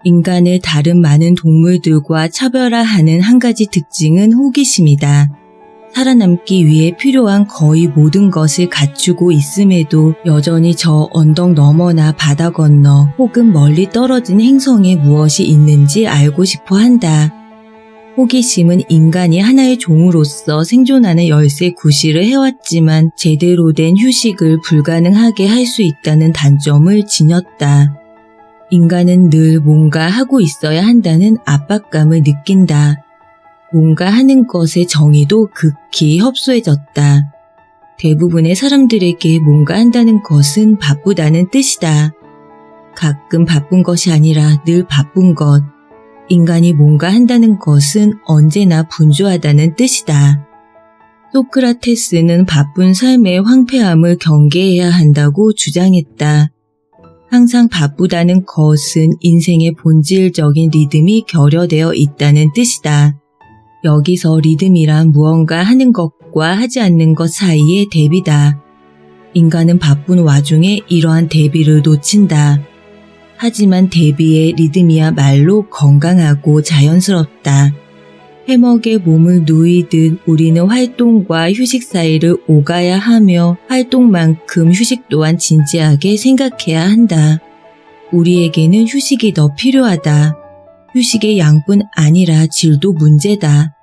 인간을 다른 많은 동물들과 차별화하는 한 가지 특징은 호기심이다. 살아남기 위해 필요한 거의 모든 것을 갖추고 있음에도 여전히 저 언덕 너머나 바다 건너 혹은 멀리 떨어진 행성에 무엇이 있는지 알고 싶어 한다. 호기심은 인간이 하나의 종으로서 생존하는 열쇠 구실을 해왔지만 제대로 된 휴식을 불가능하게 할 수 있다는 단점을 지녔다. 인간은 늘 뭔가 하고 있어야 한다는 압박감을 느낀다. 뭔가 하는 것의 정의도 극히 협소해졌다. 대부분의 사람들에게 뭔가 한다는 것은 바쁘다는 뜻이다. 가끔 바쁜 것이 아니라 늘 바쁜 것. 인간이 뭔가 한다는 것은 언제나 분주하다는 뜻이다. 소크라테스는 바쁜 삶의 황폐함을 경계해야 한다고 주장했다. 항상 바쁘다는 것은 인생의 본질적인 리듬이 결여되어 있다는 뜻이다. 여기서 리듬이란 무언가 하는 것과 하지 않는 것 사이의 대비다. 인간은 바쁜 와중에 이러한 대비를 놓친다. 하지만 대비의 리듬이야말로 건강하고 자연스럽다. 해먹에 몸을 누이듯 우리는 활동과 휴식 사이를 오가야 하며 활동만큼 휴식 또한 진지하게 생각해야 한다. 우리에게는 휴식이 더 필요하다. 휴식의 양뿐 아니라 질도 문제다.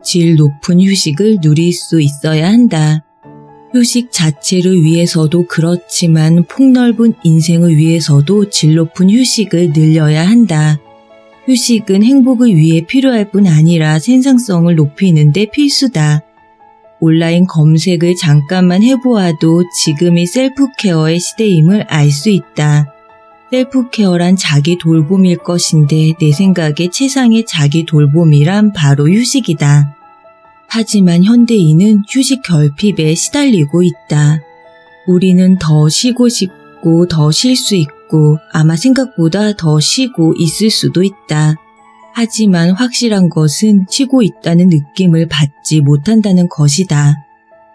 질 높은 휴식을 누릴 수 있어야 한다. 휴식 자체를 위해서도 그렇지만 폭넓은 인생을 위해서도 질 높은 휴식을 늘려야 한다. 휴식은 행복을 위해 필요할 뿐 아니라 생산성을 높이는 데 필수다. 온라인 검색을 잠깐만 해보아도 지금이 셀프케어의 시대임을 알 수 있다. 셀프케어란 자기 돌봄일 것인데 내 생각에 최상의 자기 돌봄이란 바로 휴식이다. 하지만 현대인은 휴식 결핍에 시달리고 있다. 우리는 더 쉬고 싶고 더 쉴 수 있고 아마 생각보다 더 쉬고 있을 수도 있다. 하지만 확실한 것은 쉬고 있다는 느낌을 받지 못한다는 것이다.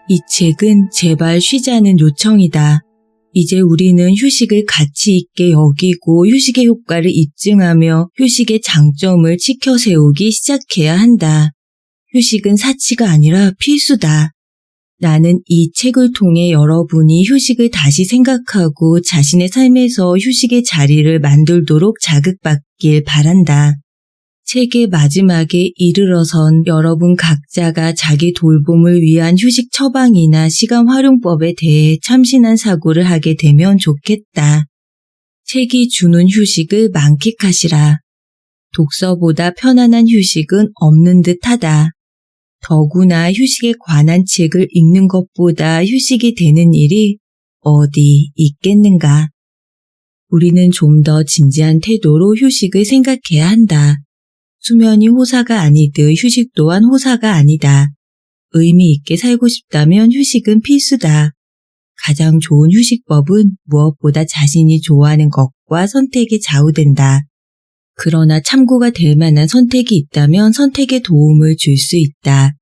이 책은 제발 쉬자는 요청이다. 이제 우리는 휴식을 가치 있게 여기고 휴식의 효과를 입증하며 휴식의 장점을 지켜 세우기 시작해야 한다. 휴식은 사치가 아니라 필수다. 나는 이 책을 통해 여러분이 휴식을 다시 생각하고 자신의 삶에서 휴식의 자리를 만들도록 자극받길 바란다. 책의 마지막에 이르러선 여러분 각자가 자기 돌봄을 위한 휴식 처방이나 시간 활용법에 대해 참신한 사고를 하게 되면 좋겠다. 책이 주는 휴식을 만끽하시라. 독서보다 편안한 휴식은 없는 듯하다. 더구나 휴식에 관한 책을 읽는 것보다 휴식이 되는 일이 어디 있겠는가. 우리는 좀 더 진지한 태도로 휴식을 생각해야 한다. 수면이 호사가 아니듯 휴식 또한 호사가 아니다. 의미 있게 살고 싶다면 휴식은 필수다. 가장 좋은 휴식법은 무엇보다 자신이 좋아하는 것과 선택에 좌우된다. 그러나 참고가 될 만한 선택이 있다면 선택에 도움을 줄 수 있다.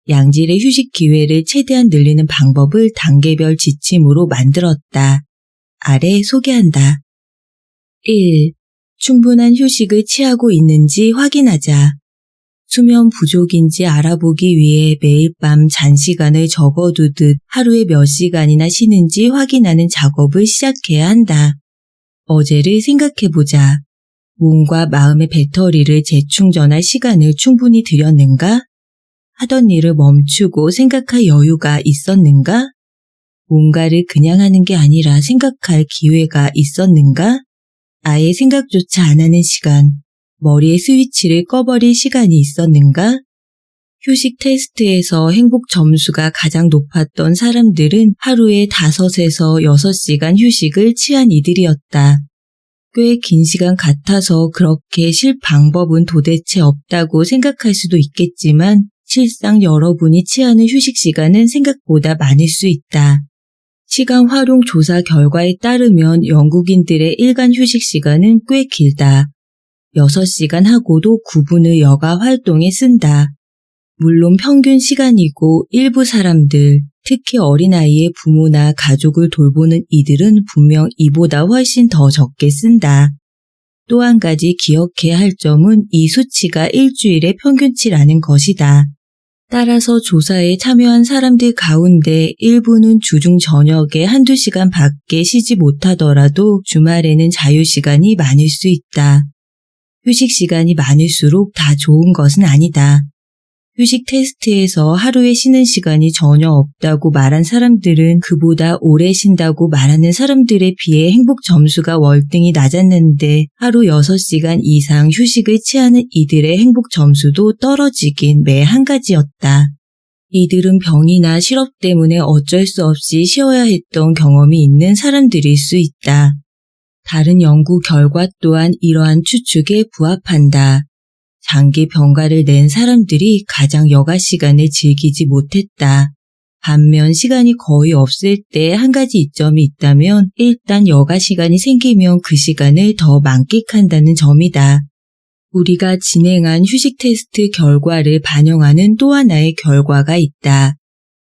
양질의 휴식 기회를 최대한 늘리는 방법을 단계별 지침으로 만들었다. 아래 소개한다. 1. 충분한 휴식을 취하고 있는지 확인하자. 수면 부족인지 알아보기 위해 매일 밤 잔 시간을 적어두듯 하루에 몇 시간이나 쉬는지 확인하는 작업을 시작해야 한다. 어제를 생각해보자. 몸과 마음의 배터리를 재충전할 시간을 충분히 들였는가? 하던 일을 멈추고 생각할 여유가 있었는가? 뭔가를 그냥 하는 게 아니라 생각할 기회가 있었는가? 아예 생각조차 안 하는 시간, 머리의 스위치를 꺼버릴 시간이 있었는가? 휴식 테스트에서 행복 점수가 가장 높았던 사람들은 하루에 5에서 6시간 휴식을 취한 이들이었다. 꽤 긴 시간 같아서 그렇게 쉴 방법은 도대체 없다고 생각할 수도 있겠지만 실상 여러분이 취하는 휴식 시간은 생각보다 많을 수 있다. 시간 활용 조사 결과에 따르면 영국인들의 일간 휴식 시간은 꽤 길다. 6시간 하고도 9분을 여가 활동에 쓴다. 물론 평균 시간이고 일부 사람들, 특히 어린아이의 부모나 가족을 돌보는 이들은 분명 이보다 훨씬 더 적게 쓴다. 또 한 가지 기억해야 할 점은 이 수치가 일주일의 평균치라는 것이다. 따라서 조사에 참여한 사람들 가운데 일부는 주중 저녁에 한두 시간 밖에 쉬지 못하더라도 주말에는 자유시간이 많을 수 있다. 휴식 시간이 많을수록 다 좋은 것은 아니다. 휴식 테스트에서 하루에 쉬는 시간이 전혀 없다고 말한 사람들은 그보다 오래 쉰다고 말하는 사람들에 비해 행복 점수가 월등히 낮았는데 하루 6시간 이상 휴식을 취하는 이들의 행복 점수도 떨어지긴 매 한 가지였다. 이들은 병이나 실업 때문에 어쩔 수 없이 쉬어야 했던 경험이 있는 사람들일 수 있다. 다른 연구 결과 또한 이러한 추측에 부합한다. 장기 병가를 낸 사람들이 가장 여가 시간을 즐기지 못했다. 반면 시간이 거의 없을 때 한 가지 이점이 있다면 일단 여가 시간이 생기면 그 시간을 더 만끽한다는 점이다. 우리가 진행한 휴식 테스트 결과를 반영하는 또 하나의 결과가 있다.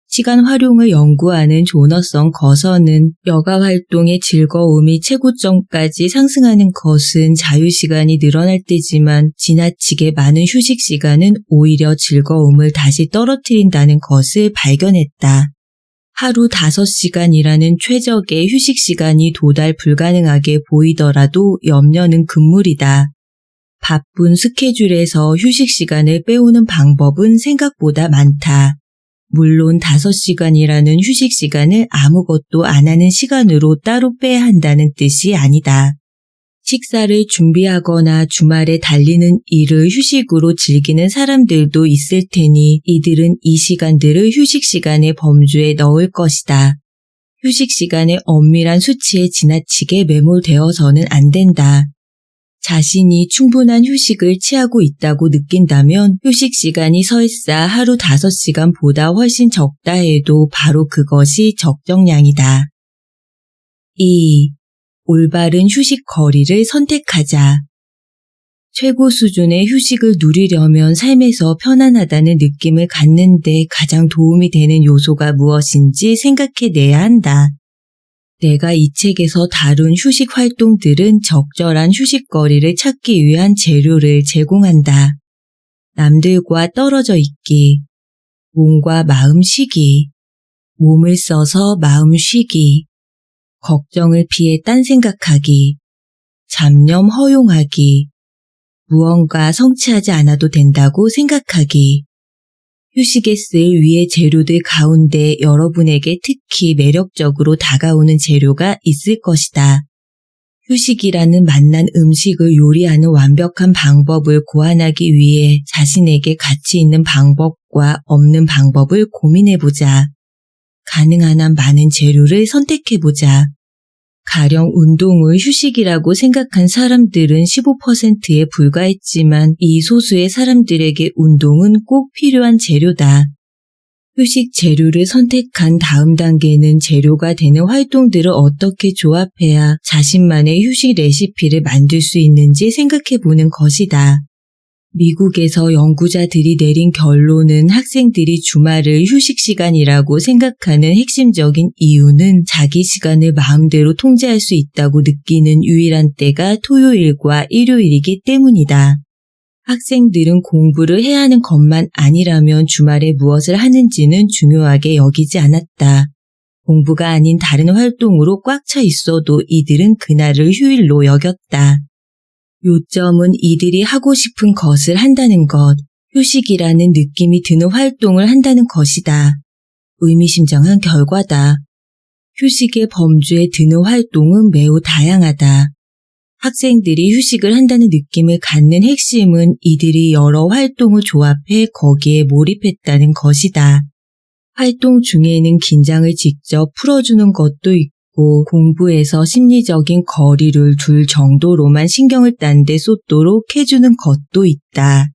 시간 활용을 연구하는 조너선 거선은 여가 활동의 즐거움이 최고점까지 상승하는 것은 자유시간이 늘어날 때지만 지나치게 많은 휴식 시간은 오히려 즐거움을 다시 떨어뜨린다는 것을 발견했다. 하루 5시간이라는 최적의 휴식 시간이 도달 불가능하게 보이더라도 염려는 금물이다. 바쁜 스케줄에서 휴식 시간을 빼오는 방법은 생각보다 많다. 물론 5시간이라는 휴식 시간을 아무것도 안 하는 시간으로 따로 빼야 한다는 뜻이 아니다. 식사를 준비하거나 주말에 달리는 일을 휴식으로 즐기는 사람들도 있을 테니 이들은 이 시간들을 휴식 시간의 범주에 넣을 것이다. 휴식 시간의 엄밀한 수치에 지나치게 매몰되어서는 안 된다. 자신이 충분한 휴식을 취하고 있다고 느낀다면 휴식 시간이 설사 하루 5시간보다 훨씬 적다 해도 바로 그것이 적정량이다. 2. 올바른 휴식 거리를 선택하자. 최고 수준의 휴식을 누리려면 삶에서 편안하다는 느낌을 갖는데 가장 도움이 되는 요소가 무엇인지 생각해내야 한다. 내가 이 책에서 다룬 휴식 활동들은 적절한 휴식거리를 찾기 위한 재료를 제공한다. 남들과 떨어져 있기, 몸과 마음 쉬기, 몸을 써서 마음 쉬기, 걱정을 피해 딴 생각하기, 잡념 허용하기, 무언가 성취하지 않아도 된다고 생각하기. 휴식에 쓸 위의 재료들 가운데 여러분에게 특히 매력적으로 다가오는 재료가 있을 것이다. 휴식이라는 맛난 음식을 요리하는 완벽한 방법을 고안하기 위해 자신에게 가치 있는 방법과 없는 방법을 고민해보자. 가능한 한 많은 재료를 선택해보자. 가령 운동을 휴식이라고 생각한 사람들은 15%에 불과했지만 이 소수의 사람들에게 운동은 꼭 필요한 재료다. 휴식 재료를 선택한 다음 단계는 재료가 되는 활동들을 어떻게 조합해야 자신만의 휴식 레시피를 만들 수 있는지 생각해보는 것이다. 미국에서 연구자들이 내린 결론은 학생들이 주말을 휴식 시간이라고 생각하는 핵심적인 이유는 자기 시간을 마음대로 통제할 수 있다고 느끼는 유일한 때가 토요일과 일요일이기 때문이다. 학생들은 공부를 해야 하는 것만 아니라면 주말에 무엇을 하는지는 중요하게 여기지 않았다. 공부가 아닌 다른 활동으로 꽉 차 있어도 이들은 그날을 휴일로 여겼다. 요점은 이들이 하고 싶은 것을 한다는 것, 휴식이라는 느낌이 드는 활동을 한다는 것이다. 의미심장한 결과다. 휴식의 범주에 드는 활동은 매우 다양하다. 학생들이 휴식을 한다는 느낌을 갖는 핵심은 이들이 여러 활동을 조합해 거기에 몰입했다는 것이다. 활동 중에는 긴장을 직접 풀어주는 것도 있고 공부에서 심리적인 거리를 둘 정도로만 신경을 딴 데 쏟도록 해주는 것도 있다.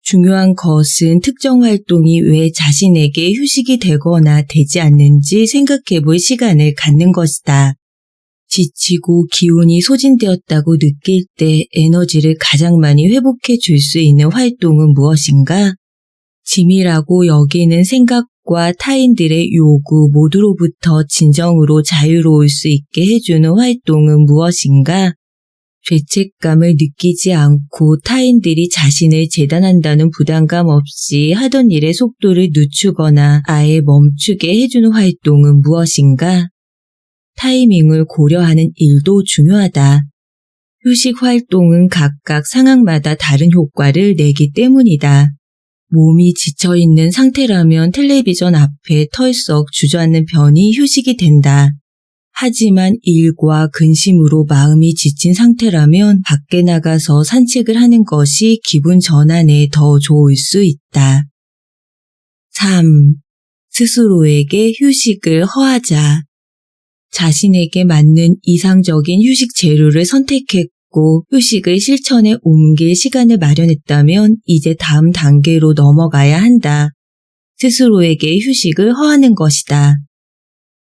중요한 것은 특정 활동이 왜 자신에게 휴식이 되거나 되지 않는지 생각해볼 시간을 갖는 것이다. 지치고 기운이 소진되었다고 느낄 때 에너지를 가장 많이 회복해 줄 수 있는 활동은 무엇인가? 짐이라고 여기는 생각과 타인들의 요구 모두로부터 진정으로 자유로울 수 있게 해주는 활동은 무엇인가? 죄책감을 느끼지 않고 타인들이 자신을 재단한다는 부담감 없이 하던 일의 속도를 늦추거나 아예 멈추게 해주는 활동은 무엇인가? 타이밍을 고려하는 일도 중요하다. 휴식 활동은 각각 상황마다 다른 효과를 내기 때문이다. 몸이 지쳐있는 상태라면 텔레비전 앞에 털썩 주저앉는 편이 휴식이 된다. 하지만 일과 근심으로 마음이 지친 상태라면 밖에 나가서 산책을 하는 것이 기분 전환에 더 좋을 수 있다. 3. 스스로에게 휴식을 허하자. 자신에게 맞는 이상적인 휴식 재료를 선택했고 휴식을 실천에 옮길 시간을 마련했다면 이제 다음 단계로 넘어가야 한다. 스스로에게 휴식을 허하는 것이다.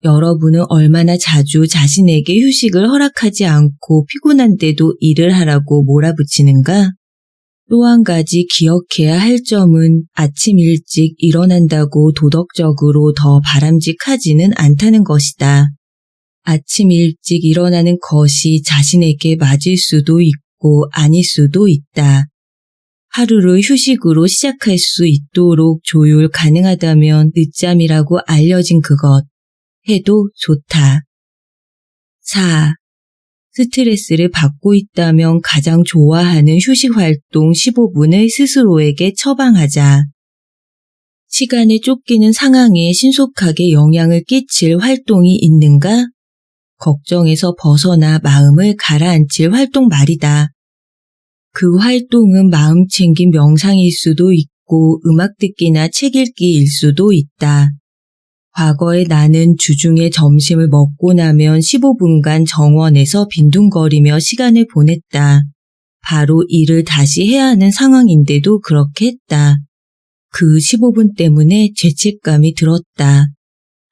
여러분은 얼마나 자주 자신에게 휴식을 허락하지 않고 피곤한데도 일을 하라고 몰아붙이는가? 또 한 가지 기억해야 할 점은 아침 일찍 일어난다고 도덕적으로 더 바람직하지는 않다는 것이다. 아침 일찍 일어나는 것이 자신에게 맞을 수도 있고 아닐 수도 있다. 하루를 휴식으로 시작할 수 있도록 조율 가능하다면 늦잠이라고 알려진 그것 해도 좋다. 4. 스트레스를 받고 있다면 가장 좋아하는 휴식 활동 15분을 스스로에게 처방하자. 시간에 쫓기는 상황에 신속하게 영향을 끼칠 활동이 있는가? 걱정에서 벗어나 마음을 가라앉힐 활동 말이다. 그 활동은 마음 챙김 명상일 수도 있고 음악 듣기나 책 읽기일 수도 있다. 과거에 나는 주중에 점심을 먹고 나면 15분간 정원에서 빈둥거리며 시간을 보냈다. 바로 일을 다시 해야 하는 상황인데도 그렇게 했다. 그 15분 때문에 죄책감이 들었다.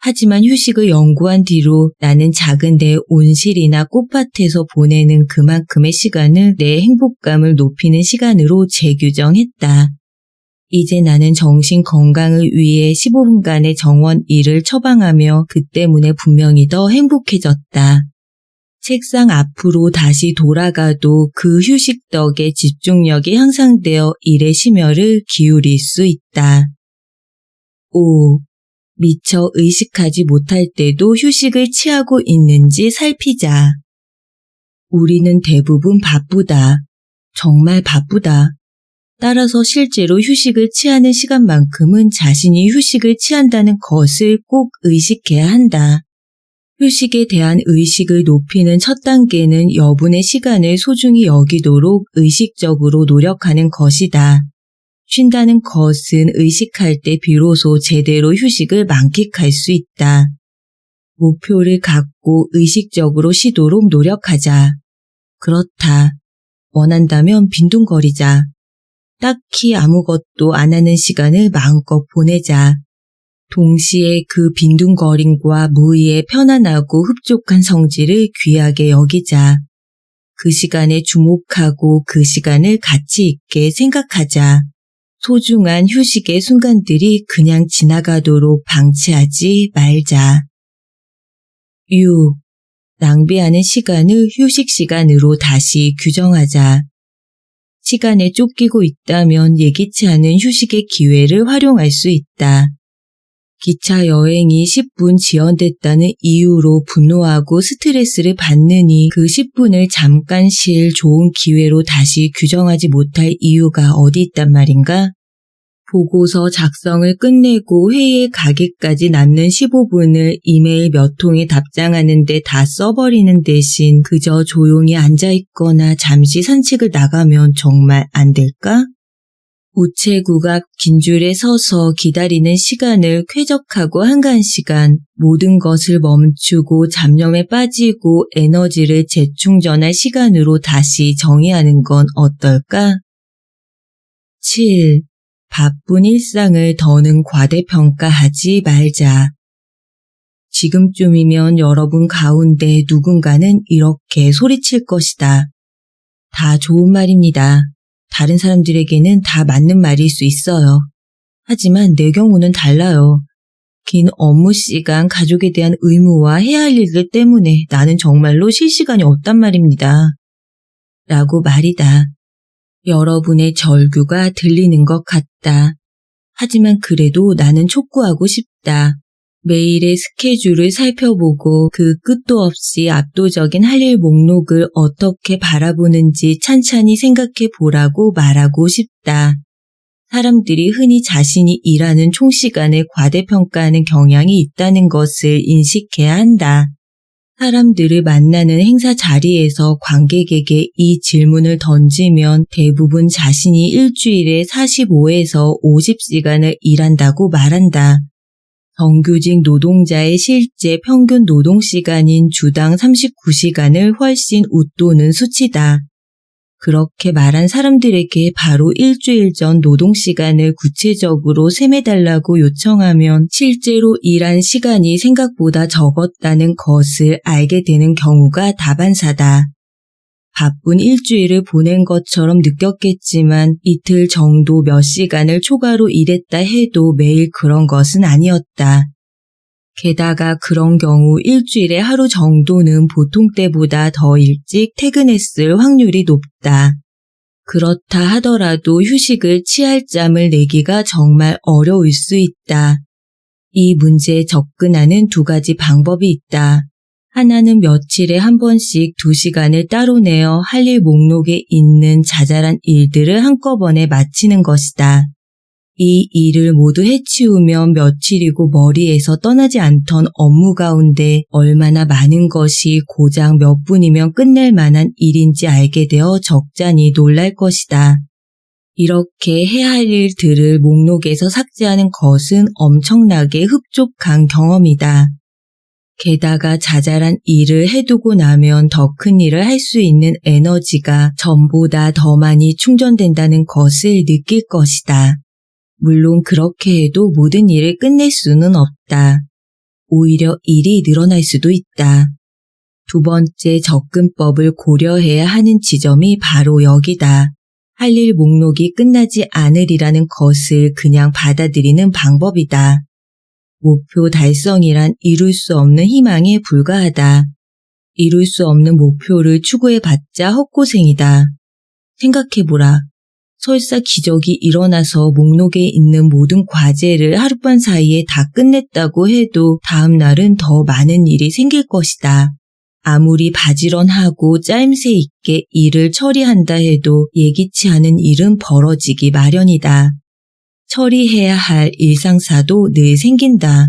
하지만 휴식을 연구한 뒤로 나는 작은 내 온실이나 꽃밭에서 보내는 그만큼의 시간을 내 행복감을 높이는 시간으로 재규정했다. 이제 나는 정신 건강을 위해 15분간의 정원 일을 처방하며 그 때문에 분명히 더 행복해졌다. 책상 앞으로 다시 돌아가도 그 휴식 덕에 집중력이 향상되어 일에 심혈을 기울일 수 있다. 5. 미처 의식하지 못할 때도 휴식을 취하고 있는지 살피자. 우리는 대부분 바쁘다. 정말 바쁘다. 따라서 실제로 휴식을 취하는 시간만큼은 자신이 휴식을 취한다는 것을 꼭 의식해야 한다. 휴식에 대한 의식을 높이는 첫 단계는 여분의 시간을 소중히 여기도록 의식적으로 노력하는 것이다. 쉰다는 것은 의식할 때 비로소 제대로 휴식을 만끽할 수 있다. 목표를 갖고 의식적으로 쉬도록 노력하자. 그렇다. 원한다면 빈둥거리자. 딱히 아무것도 안 하는 시간을 마음껏 보내자. 동시에 그 빈둥거림과 무의의 편안하고 흡족한 성질을 귀하게 여기자. 그 시간에 주목하고 그 시간을 가치 있게 생각하자. 소중한 휴식의 순간들이 그냥 지나가도록 방치하지 말자. 6. 낭비하는 시간을 휴식 시간으로 다시 규정하자. 시간에 쫓기고 있다면 예기치 않은 휴식의 기회를 활용할 수 있다. 기차 여행이 10분 지연됐다는 이유로 분노하고 스트레스를 받느니 그 10분을 잠깐 쉴 좋은 기회로 다시 규정하지 못할 이유가 어디 있단 말인가? 보고서 작성을 끝내고 회의에 가기까지 남는 15분을 이메일 몇 통에 답장하는 데 다 써버리는 대신 그저 조용히 앉아있거나 잠시 산책을 나가면 정말 안 될까? 우체국 앞 긴 줄에 서서 기다리는 시간을 쾌적하고 한가한 시간, 모든 것을 멈추고 잡념에 빠지고 에너지를 재충전할 시간으로 다시 정의하는 건 어떨까? 7. 바쁜 일상을 더는 과대평가하지 말자. 지금쯤이면 여러분 가운데 누군가는 이렇게 소리칠 것이다. 다 좋은 말입니다. 다른 사람들에게는 다 맞는 말일 수 있어요. 하지만 내 경우는 달라요. 긴 업무 시간, 가족에 대한 의무와 해야 할 일들 때문에 나는 정말로 쉴 시간이 없단 말입니다. 라고 말이다. 여러분의 절규가 들리는 것 같다. 하지만 그래도 나는 촉구하고 싶다. 매일의 스케줄을 살펴보고 그 끝도 없이 압도적인 할 일 목록을 어떻게 바라보는지 찬찬히 생각해 보라고 말하고 싶다. 사람들이 흔히 자신이 일하는 총시간을 과대평가하는 경향이 있다는 것을 인식해야 한다. 사람들을 만나는 행사 자리에서 관객에게 이 질문을 던지면 대부분 자신이 일주일에 45에서 50시간을 일한다고 말한다. 정규직 노동자의 실제 평균 노동시간인 주당 39시간을 훨씬 웃도는 수치다. 그렇게 말한 사람들에게 바로 일주일 전 노동시간을 구체적으로 셈해달라고 요청하면 실제로 일한 시간이 생각보다 적었다는 것을 알게 되는 경우가 다반사다. 바쁜 일주일을 보낸 것처럼 느꼈겠지만 이틀 정도 몇 시간을 초과로 일했다 해도 매일 그런 것은 아니었다. 게다가 그런 경우 일주일에 하루 정도는 보통 때보다 더 일찍 퇴근했을 확률이 높다. 그렇다 하더라도 휴식을 취할 짬을 내기가 정말 어려울 수 있다. 이 문제에 접근하는 두 가지 방법이 있다. 하나는 며칠에 한 번씩 2시간을 따로 내어 할 일 목록에 있는 자잘한 일들을 한꺼번에 마치는 것이다. 이 일을 모두 해치우면 며칠이고 머리에서 떠나지 않던 업무 가운데 얼마나 많은 것이 고작 몇 분이면 끝낼 만한 일인지 알게 되어 적잖이 놀랄 것이다. 이렇게 해야 할 일들을 목록에서 삭제하는 것은 엄청나게 흡족한 경험이다. 게다가 자잘한 일을 해두고 나면 더 큰 일을 할 수 있는 에너지가 전보다 더 많이 충전된다는 것을 느낄 것이다. 물론 그렇게 해도 모든 일을 끝낼 수는 없다. 오히려 일이 늘어날 수도 있다. 두 번째 접근법을 고려해야 하는 지점이 바로 여기다. 할 일 목록이 끝나지 않으리라는 것을 그냥 받아들이는 방법이다. 목표 달성이란 이룰 수 없는 희망에 불과하다. 이룰 수 없는 목표를 추구해봤자 헛고생이다. 생각해보라. 설사 기적이 일어나서 목록에 있는 모든 과제를 하룻밤 사이에 다 끝냈다고 해도 다음 날은 더 많은 일이 생길 것이다. 아무리 바지런하고 짜임새 있게 일을 처리한다 해도 예기치 않은 일은 벌어지기 마련이다. 처리해야 할 일상사도 늘 생긴다.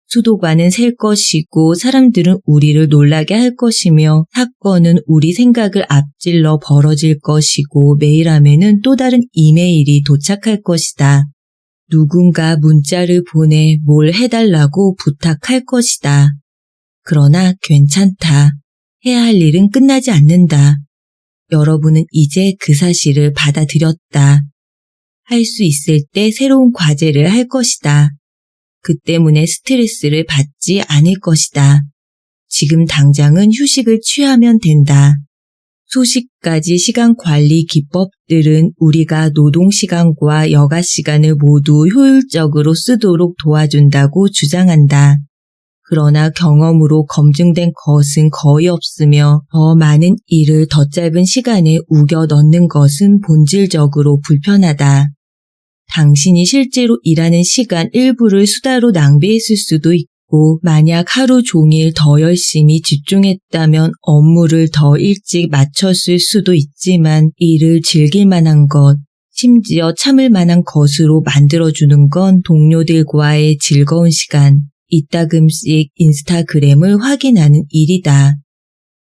수도관은 셀 것이고 사람들은 우리를 놀라게 할 것이며 사건은 우리 생각을 앞질러 벌어질 것이고 메일 함에는 또 다른 이메일이 도착할 것이다. 누군가 문자를 보내 뭘 해달라고 부탁할 것이다. 그러나 괜찮다. 해야 할 일은 끝나지 않는다. 여러분은 이제 그 사실을 받아들였다. 할 수 있을 때 새로운 과제를 할 것이다. 그 때문에 스트레스를 받지 않을 것이다. 지금 당장은 휴식을 취하면 된다. 수십 가지 시간 관리 기법들은 우리가 노동시간과 여가시간을 모두 효율적으로 쓰도록 도와준다고 주장한다. 그러나 경험으로 검증된 것은 거의 없으며 더 많은 일을 더 짧은 시간에 우겨 넣는 것은 본질적으로 불편하다. 당신이 실제로 일하는 시간 일부를 수다로 낭비했을 수도 있고 만약 하루 종일 더 열심히 집중했다면 업무를 더 일찍 마쳤을 수도 있지만 일을 즐길 만한 것, 심지어 참을 만한 것으로 만들어주는 건 동료들과의 즐거운 시간, 이따금씩 인스타그램을 확인하는 일이다.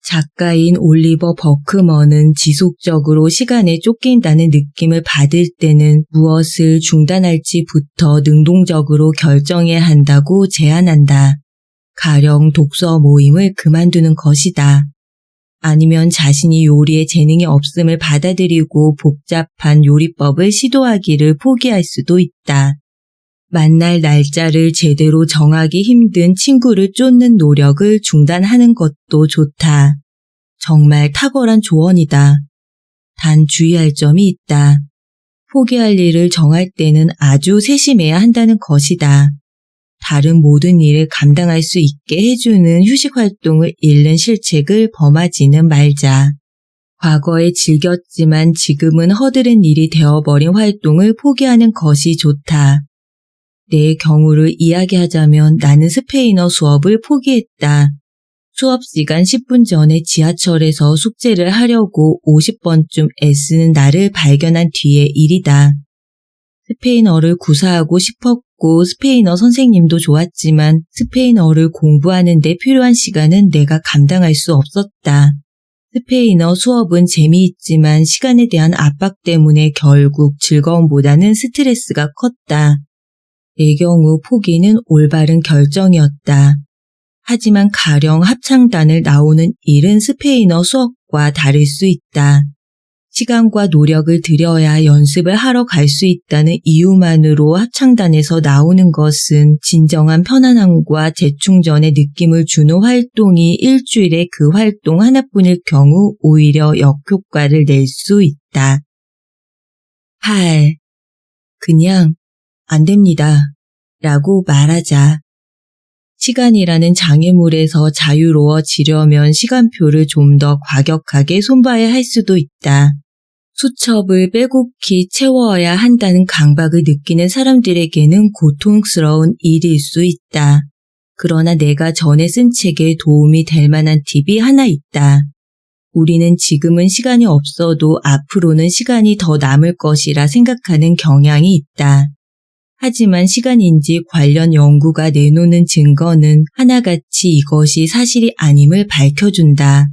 작가인 올리버 버크먼은 지속적으로 시간에 쫓긴다는 느낌을 받을 때는 무엇을 중단할지부터 능동적으로 결정해야 한다고 제안한다. 가령 독서 모임을 그만두는 것이다. 아니면 자신이 요리에 재능이 없음을 받아들이고 복잡한 요리법을 시도하기를 포기할 수도 있다. 만날 날짜를 제대로 정하기 힘든 친구를 쫓는 노력을 중단하는 것도 좋다. 정말 탁월한 조언이다. 단 주의할 점이 있다. 포기할 일을 정할 때는 아주 세심해야 한다는 것이다. 다른 모든 일을 감당할 수 있게 해주는 휴식 활동을 잃는 실책을 범하지는 말자. 과거에 즐겼지만 지금은 허드렛 일이 되어버린 활동을 포기하는 것이 좋다. 내 경우를 이야기하자면 나는 스페인어 수업을 포기했다. 수업 시간 10분 전에 지하철에서 숙제를 하려고 50번쯤 애쓰는 나를 발견한 뒤의 일이다. 스페인어를 구사하고 싶었고 스페인어 선생님도 좋았지만 스페인어를 공부하는 데 필요한 시간은 내가 감당할 수 없었다. 스페인어 수업은 재미있지만 시간에 대한 압박 때문에 결국 즐거움보다는 스트레스가 컸다. 내 경우 포기는 올바른 결정이었다. 하지만 가령 합창단을 나오는 일은 스페인어 수업과 다를 수 있다. 시간과 노력을 들여야 연습을 하러 갈 수 있다는 이유만으로 합창단에서 나오는 것은 진정한 편안함과 재충전의 느낌을 주는 활동이 일주일에 그 활동 하나뿐일 경우 오히려 역효과를 낼 수 있다. 8. 그냥 안 됩니다. 라고 말하자. 시간이라는 장애물에서 자유로워지려면 시간표를 좀 더 과격하게 손봐야 할 수도 있다. 수첩을 빼곡히 채워야 한다는 강박을 느끼는 사람들에게는 고통스러운 일일 수 있다. 그러나 내가 전에 쓴 책에 도움이 될 만한 팁이 하나 있다. 우리는 지금은 시간이 없어도 앞으로는 시간이 더 남을 것이라 생각하는 경향이 있다. 하지만 시간인지 관련 연구가 내놓는 증거는 하나같이 이것이 사실이 아님을 밝혀준다.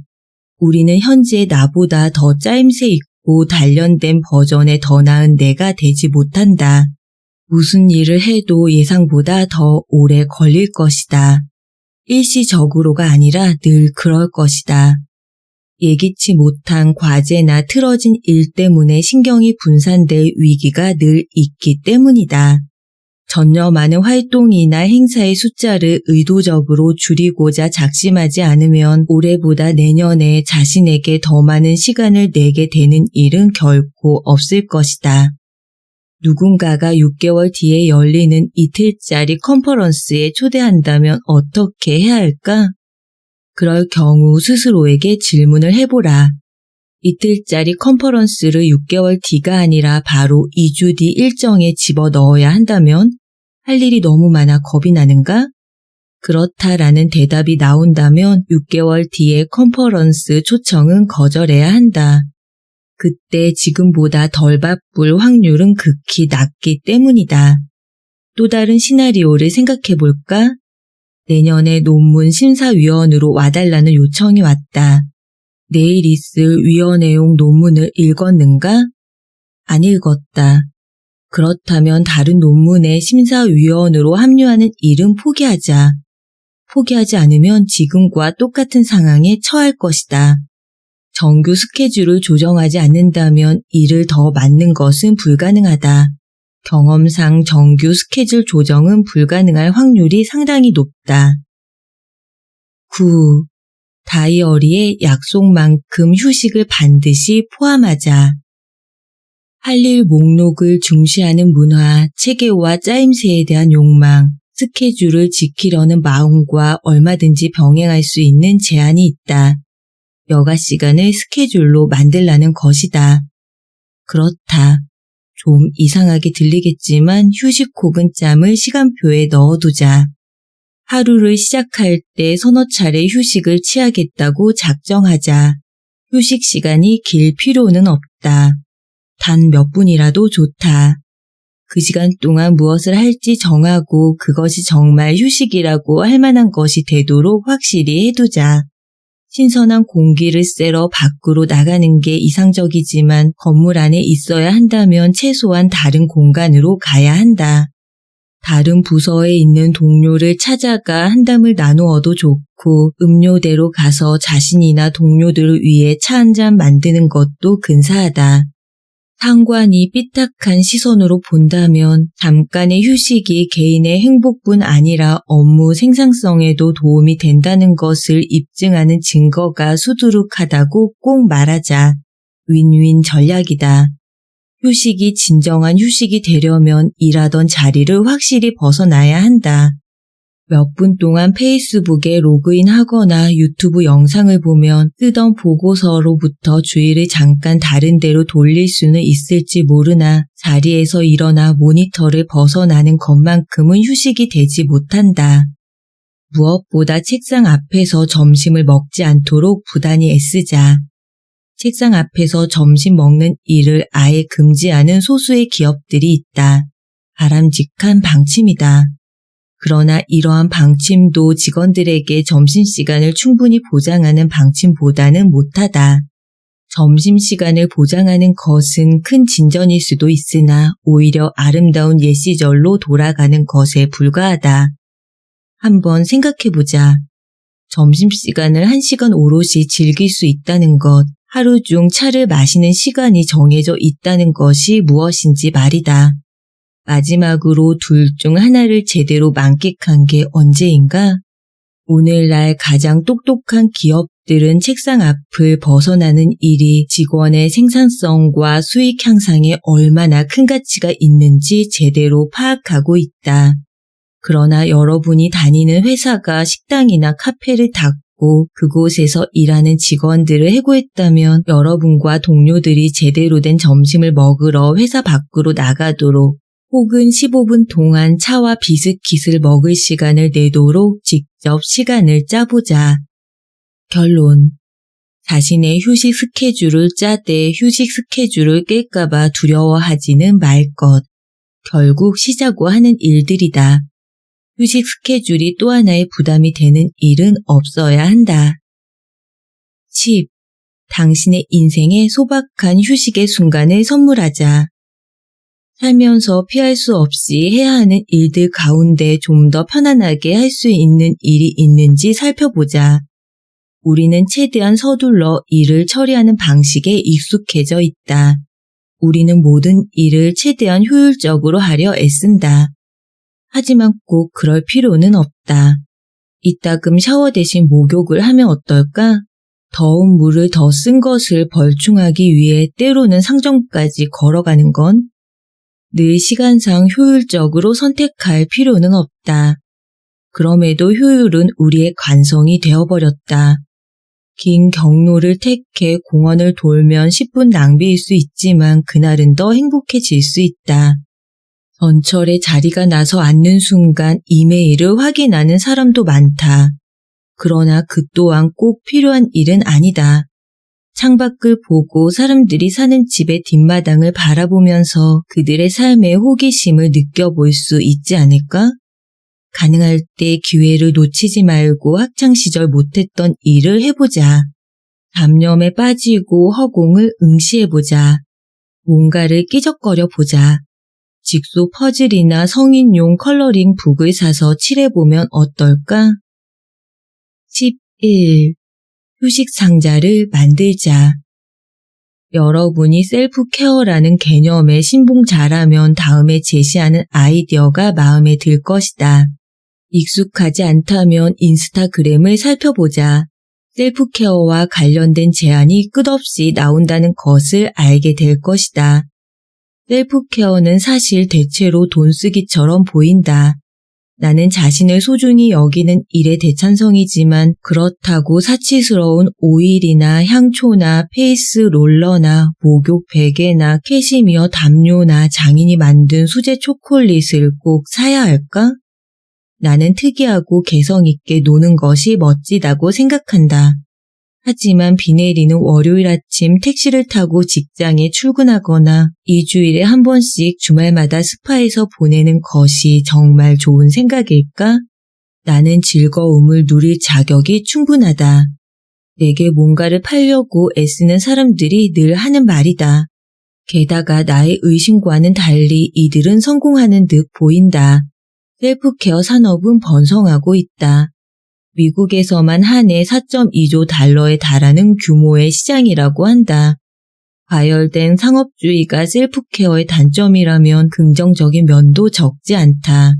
우리는 현재 나보다 더 짜임새 있고 단련된 버전의 더 나은 내가 되지 못한다. 무슨 일을 해도 예상보다 더 오래 걸릴 것이다. 일시적으로가 아니라 늘 그럴 것이다. 예기치 못한 과제나 틀어진 일 때문에 신경이 분산될 위기가 늘 있기 때문이다. 전념하는 활동이나 행사의 숫자를 의도적으로 줄이고자 작심하지 않으면 올해보다 내년에 자신에게 더 많은 시간을 내게 되는 일은 결코 없을 것이다. 누군가가 6개월 뒤에 열리는 이틀짜리 컨퍼런스에 초대한다면 어떻게 해야 할까? 그럴 경우 스스로에게 질문을 해보라. 이틀짜리 컨퍼런스를 6개월 뒤가 아니라 바로 2주 뒤 일정에 집어넣어야 한다면 할 일이 너무 많아 겁이 나는가? 그렇다라는 대답이 나온다면 6개월 뒤의 컨퍼런스 초청은 거절해야 한다. 그때 지금보다 덜 바쁠 확률은 극히 낮기 때문이다. 또 다른 시나리오를 생각해 볼까? 내년에 논문 심사위원으로 와달라는 요청이 왔다. 내일 있을 위원회용 논문을 읽었는가? 안 읽었다. 그렇다면 다른 논문의 심사위원으로 합류하는 일은 포기하자. 포기하지 않으면 지금과 똑같은 상황에 처할 것이다. 정규 스케줄을 조정하지 않는다면 일을 더 맡는 것은 불가능하다. 경험상 정규 스케줄 조정은 불가능할 확률이 상당히 높다. 9. 다이어리에 약속만큼 휴식을 반드시 포함하자. 할 일 목록을 중시하는 문화, 체계와 짜임새에 대한 욕망, 스케줄을 지키려는 마음과 얼마든지 병행할 수 있는 제한이 있다. 여가 시간을 스케줄로 만들라는 것이다. 그렇다. 좀 이상하게 들리겠지만 휴식 혹은 짬을 시간표에 넣어두자. 하루를 시작할 때 서너 차례 휴식을 취하겠다고 작정하자. 휴식 시간이 길 필요는 없다. 단 몇 분이라도 좋다. 그 시간 동안 무엇을 할지 정하고 그것이 정말 휴식이라고 할 만한 것이 되도록 확실히 해두자. 신선한 공기를 쐬러 밖으로 나가는 게 이상적이지만 건물 안에 있어야 한다면 최소한 다른 공간으로 가야 한다. 다른 부서에 있는 동료를 찾아가 한담을 나누어도 좋고 음료대로 가서 자신이나 동료들을 위해 차 한 잔 만드는 것도 근사하다. 상관이 삐딱한 시선으로 본다면 잠깐의 휴식이 개인의 행복뿐 아니라 업무 생산성에도 도움이 된다는 것을 입증하는 증거가 수두룩하다고 꼭 말하자. 윈윈 전략이다. 휴식이 진정한 휴식이 되려면 일하던 자리를 확실히 벗어나야 한다. 몇 분 동안 페이스북에 로그인하거나 유튜브 영상을 보면 쓰던 보고서로부터 주의를 잠깐 다른 데로 돌릴 수는 있을지 모르나 자리에서 일어나 모니터를 벗어나는 것만큼은 휴식이 되지 못한다. 무엇보다 책상 앞에서 점심을 먹지 않도록 부단히 애쓰자. 책상 앞에서 점심 먹는 일을 아예 금지하는 소수의 기업들이 있다. 바람직한 방침이다. 그러나 이러한 방침도 직원들에게 점심시간을 충분히 보장하는 방침보다는 못하다. 점심시간을 보장하는 것은 큰 진전일 수도 있으나 오히려 아름다운 옛 시절로 돌아가는 것에 불과하다. 한번 생각해보자. 점심시간을 1시간 오롯이 즐길 수 있다는 것, 하루 중 차를 마시는 시간이 정해져 있다는 것이 무엇인지 말이다. 마지막으로 둘 중 하나를 제대로 만끽한 게 언제인가? 오늘날 가장 똑똑한 기업들은 책상 앞을 벗어나는 일이 직원의 생산성과 수익 향상에 얼마나 큰 가치가 있는지 제대로 파악하고 있다. 그러나 여러분이 다니는 회사가 식당이나 카페를 닫고 그곳에서 일하는 직원들을 해고했다면 여러분과 동료들이 제대로 된 점심을 먹으러 회사 밖으로 나가도록 혹은 15분 동안 차와 비스킷을 먹을 시간을 내도록 직접 시간을 짜보자. 결론. 자신의 휴식 스케줄을 짜되 휴식 스케줄을 깰까봐 두려워하지는 말 것. 결국 쉬자고 하는 일들이다. 휴식 스케줄이 또 하나의 부담이 되는 일은 없어야 한다. 10. 당신의 인생에 소박한 휴식의 순간을 선물하자. 살면서 피할 수 없이 해야 하는 일들 가운데 좀 더 편안하게 할 수 있는 일이 있는지 살펴보자. 우리는 최대한 서둘러 일을 처리하는 방식에 익숙해져 있다. 우리는 모든 일을 최대한 효율적으로 하려 애쓴다. 하지만 꼭 그럴 필요는 없다. 이따금 샤워 대신 목욕을 하면 어떨까? 더운 물을 더 쓴 것을 벌충하기 위해 때로는 상점까지 걸어가는 건? 늘 시간상 효율적으로 선택할 필요는 없다. 그럼에도 효율은 우리의 관성이 되어버렸다. 긴 경로를 택해 공원을 돌면 10분 낭비일 수 있지만 그날은 더 행복해질 수 있다. 전철에 자리가 나서 앉는 순간 이메일을 확인하는 사람도 많다. 그러나 그 또한 꼭 필요한 일은 아니다. 창밖을 보고 사람들이 사는 집의 뒷마당을 바라보면서 그들의 삶의 호기심을 느껴볼 수 있지 않을까? 가능할 때 기회를 놓치지 말고 학창시절 못했던 일을 해보자. 잡념에 빠지고 허공을 응시해보자. 뭔가를 끼적거려보자. 직소 퍼즐이나 성인용 컬러링 북을 사서 칠해보면 어떨까? 11. 휴식 상자를 만들자. 여러분이 셀프 케어라는 개념에 신봉 잘하면 다음에 제시하는 아이디어가 마음에 들 것이다. 익숙하지 않다면 인스타그램을 살펴보자. 셀프 케어와 관련된 제안이 끝없이 나온다는 것을 알게 될 것이다. 셀프 케어는 사실 대체로 돈 쓰기처럼 보인다. 나는 자신을 소중히 여기는 일의 대찬성이지만 그렇다고 사치스러운 오일이나 향초나 페이스 롤러나 목욕 베개나 캐시미어 담요나 장인이 만든 수제 초콜릿을 꼭 사야 할까? 나는 특이하고 개성 있게 노는 것이 멋지다고 생각한다. 하지만 비 내리는 월요일 아침 택시를 타고 직장에 출근하거나 2주일에 한 번씩 주말마다 스파에서 보내는 것이 정말 좋은 생각일까? 나는 즐거움을 누릴 자격이 충분하다. 내게 뭔가를 팔려고 애쓰는 사람들이 늘 하는 말이다. 게다가 나의 의심과는 달리 이들은 성공하는 듯 보인다. 셀프케어 산업은 번성하고 있다. 미국에서만 한 해 4.2조 달러에 달하는 규모의 시장이라고 한다. 과열된 상업주의가 셀프케어의 단점이라면 긍정적인 면도 적지 않다.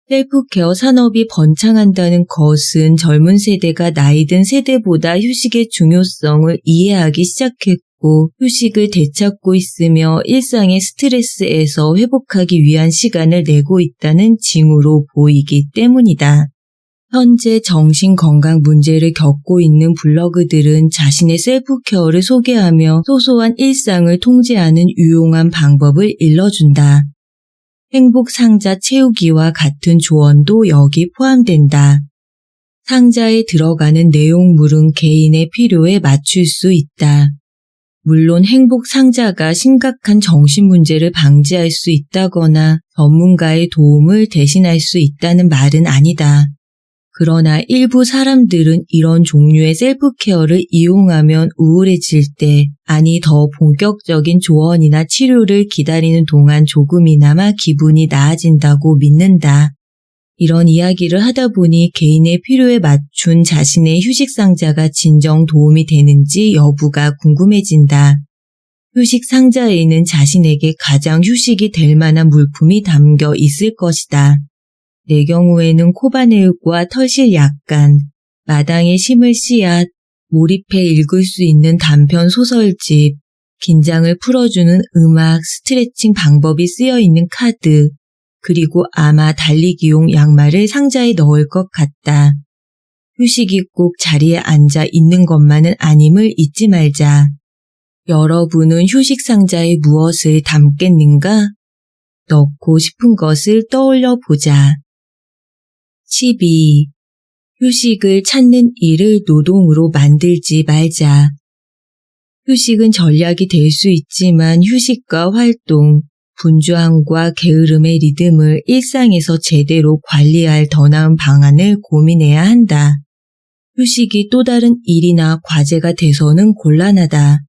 셀프케어 산업이 번창한다는 것은 젊은 세대가 나이 든 세대보다 휴식의 중요성을 이해하기 시작했고 휴식을 되찾고 있으며 일상의 스트레스에서 회복하기 위한 시간을 내고 있다는 징후로 보이기 때문이다. 현재 정신건강 문제를 겪고 있는 블로그들은 자신의 셀프케어를 소개하며 소소한 일상을 통제하는 유용한 방법을 일러준다. 행복 상자 채우기와 같은 조언도 여기 포함된다. 상자에 들어가는 내용물은 개인의 필요에 맞출 수 있다. 물론 행복 상자가 심각한 정신 문제를 방지할 수 있다거나 전문가의 도움을 대신할 수 있다는 말은 아니다. 그러나 일부 사람들은 이런 종류의 셀프케어를 이용하면 우울해질 때, 아니 더 본격적인 조언이나 치료를 기다리는 동안 조금이나마 기분이 나아진다고 믿는다. 이런 이야기를 하다 보니 개인의 필요에 맞춘 자신의 휴식 상자가 진정 도움이 되는지 여부가 궁금해진다. 휴식 상자에는 자신에게 가장 휴식이 될 만한 물품이 담겨 있을 것이다. 내 경우에는 코바늘과 털실 약간, 마당에 심을 씨앗, 몰입해 읽을 수 있는 단편 소설집, 긴장을 풀어주는 음악, 스트레칭 방법이 쓰여있는 카드, 그리고 아마 달리기용 양말을 상자에 넣을 것 같다. 휴식이 꼭 자리에 앉아 있는 것만은 아님을 잊지 말자. 여러분은 휴식 상자에 무엇을 담겠는가? 넣고 싶은 것을 떠올려 보자. 12. 휴식을 찾는 일을 노동으로 만들지 말자. 휴식은 전략이 될 수 있지만 휴식과 활동, 분주함과 게으름의 리듬을 일상에서 제대로 관리할 더 나은 방안을 고민해야 한다. 휴식이 또 다른 일이나 과제가 돼서는 곤란하다.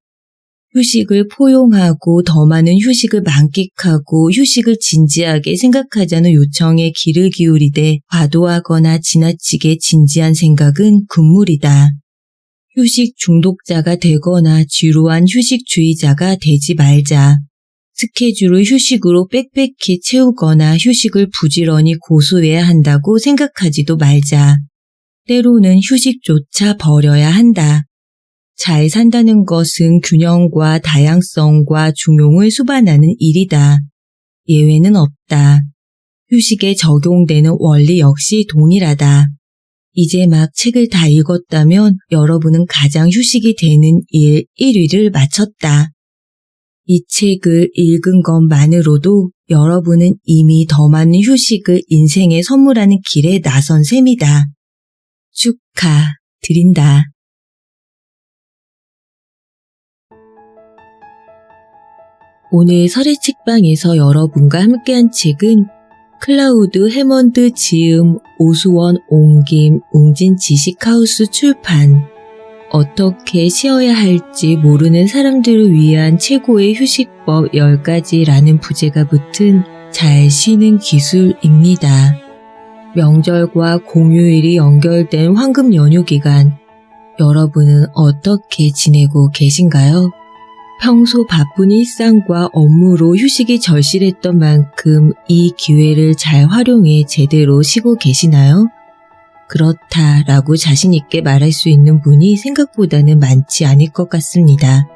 휴식을 포용하고 더 많은 휴식을 만끽하고 휴식을 진지하게 생각하자는 요청에 귀를 기울이되 과도하거나 지나치게 진지한 생각은 금물이다. 휴식 중독자가 되거나 지루한 휴식주의자가 되지 말자. 스케줄을 휴식으로 빽빽히 채우거나 휴식을 부지런히 고수해야 한다고 생각하지도 말자. 때로는 휴식조차 버려야 한다. 잘 산다는 것은 균형과 다양성과 중용을 수반하는 일이다. 예외는 없다. 휴식에 적용되는 원리 역시 동일하다. 이제 막 책을 다 읽었다면 여러분은 가장 휴식이 되는 일 1위를 마쳤다. 이 책을 읽은 것만으로도 여러분은 이미 더 많은 휴식을 인생에 선물하는 길에 나선 셈이다. 축하드린다. 오늘 설의책방에서 여러분과 함께한 책은 클라우드 해먼드 지음, 오수원 옹김, 웅진 지식하우스 출판, 어떻게 쉬어야 할지 모르는 사람들을 위한 최고의 휴식법 10가지라는 부제가 붙은 잘 쉬는 기술입니다. 명절과 공휴일이 연결된 황금 연휴 기간, 여러분은 어떻게 지내고 계신가요? 평소 바쁜 일상과 업무로 휴식이 절실했던 만큼 이 기회를 잘 활용해 제대로 쉬고 계시나요? 그렇다라고 자신있게 말할 수 있는 분이 생각보다는 많지 않을 것 같습니다.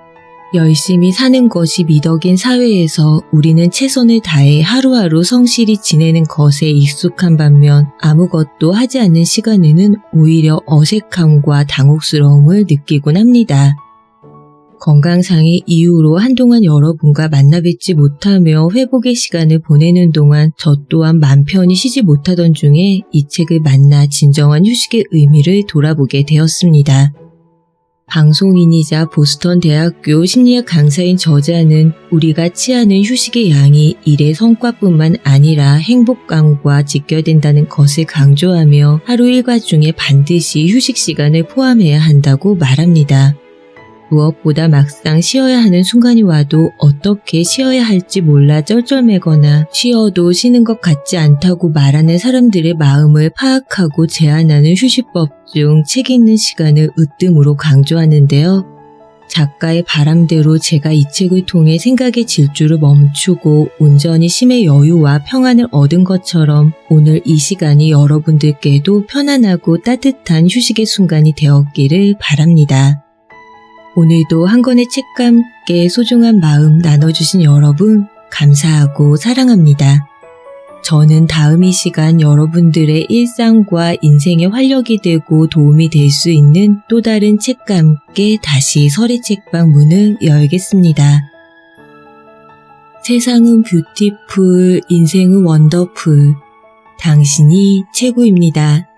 열심히 사는 것이 미덕인 사회에서 우리는 최선을 다해 하루하루 성실히 지내는 것에 익숙한 반면 아무것도 하지 않는 시간에는 오히려 어색함과 당혹스러움을 느끼곤 합니다. 건강상의 이유로 한동안 여러분과 만나 뵙지 못하며 회복의 시간을 보내는 동안 저 또한 맘 편히 쉬지 못하던 중에 이 책을 만나 진정한 휴식의 의미를 돌아보게 되었습니다. 방송인이자 보스턴 대학교 심리학 강사인 저자는 우리가 취하는 휴식의 양이 일의 성과뿐만 아니라 행복감과 직결된다는 것을 강조하며 하루 일과 중에 반드시 휴식 시간을 포함해야 한다고 말합니다. 무엇보다 막상 쉬어야 하는 순간이 와도 어떻게 쉬어야 할지 몰라 쩔쩔매거나 쉬어도 쉬는 것 같지 않다고 말하는 사람들의 마음을 파악하고 제한하는 휴식법 중 책 읽는 시간을 으뜸으로 강조하는데요. 작가의 바람대로 제가 이 책을 통해 생각의 질주를 멈추고 온전히 쉼의 여유와 평안을 얻은 것처럼 오늘 이 시간이 여러분들께도 편안하고 따뜻한 휴식의 순간이 되었기를 바랍니다. 오늘도 한 권의 책과 함께 소중한 마음 나눠주신 여러분 감사하고 사랑합니다. 저는 다음 이 시간 여러분들의 일상과 인생의 활력이 되고 도움이 될 수 있는 또 다른 책과 함께 다시 서리책방 문을 열겠습니다. 세상은 뷰티풀, 인생은 원더풀. 당신이 최고입니다.